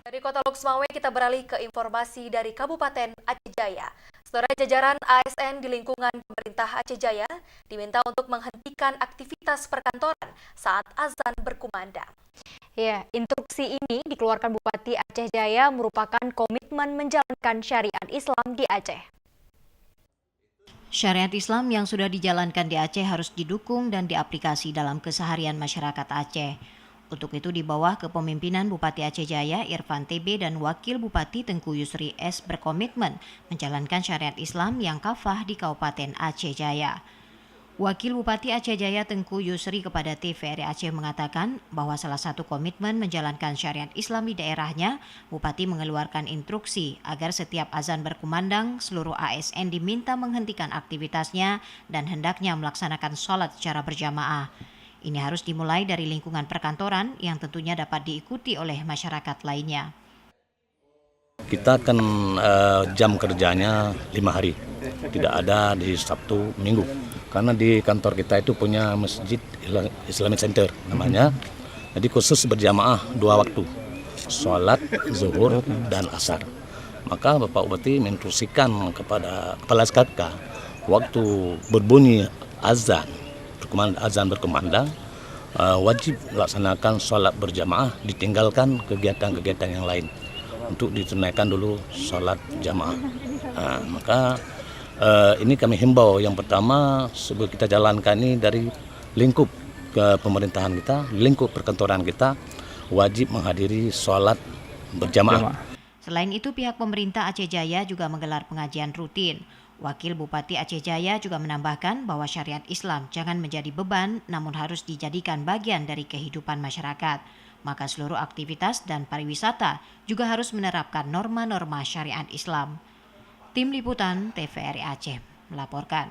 Dari Kota Loksmawe kita beralih ke informasi dari Kabupaten Aceh Jaya. Saudara jajaran ASN di lingkungan pemerintah Aceh Jaya diminta untuk menghentikan aktivitas perkantoran saat azan berkumandang. Ya, instruksi ini dikeluarkan Bupati Aceh Jaya merupakan komitmen menjalankan syariat Islam di Aceh. Syariat Islam yang sudah dijalankan di Aceh harus didukung dan diaplikasi dalam keseharian masyarakat Aceh. Untuk itu di bawah kepemimpinan Bupati Aceh Jaya Irfan TB dan Wakil Bupati Tengku Yusri S berkomitmen menjalankan syariat Islam yang kafah di Kabupaten Aceh Jaya. Wakil Bupati Aceh Jaya Tengku Yusri kepada TVRI Aceh mengatakan bahwa salah satu komitmen menjalankan syariat Islam di daerahnya, Bupati mengeluarkan instruksi agar setiap azan berkumandang, seluruh ASN diminta menghentikan aktivitasnya dan hendaknya melaksanakan sholat secara berjamaah. Ini harus dimulai dari lingkungan perkantoran yang tentunya dapat diikuti oleh masyarakat lainnya. Kita akan jam kerjanya 5 hari, tidak ada di Sabtu Minggu. Karena di kantor kita itu punya masjid Islamic Center namanya. Jadi khusus berjamaah 2 waktu, sholat zuhur dan asar. Maka Bapak Bupati menginstruksikan kepada Kepala SKK waktu berbunyi azan berkumandang, wajib melaksanakan sholat berjamaah, ditinggalkan kegiatan-kegiatan yang lain untuk ditunaikan dulu sholat jamaah. Maka ini kami himbau yang pertama sebelum kita jalankan ini dari lingkup ke pemerintahan kita, lingkup perkantoran kita wajib menghadiri sholat berjamaah. Selain itu pihak pemerintah Aceh Jaya juga menggelar pengajian rutin. Wakil Bupati Aceh Jaya juga menambahkan bahwa syariat Islam jangan menjadi beban namun harus dijadikan bagian dari kehidupan masyarakat. Maka seluruh aktivitas dan pariwisata juga harus menerapkan norma-norma syariat Islam. Tim Liputan TVRI Aceh melaporkan.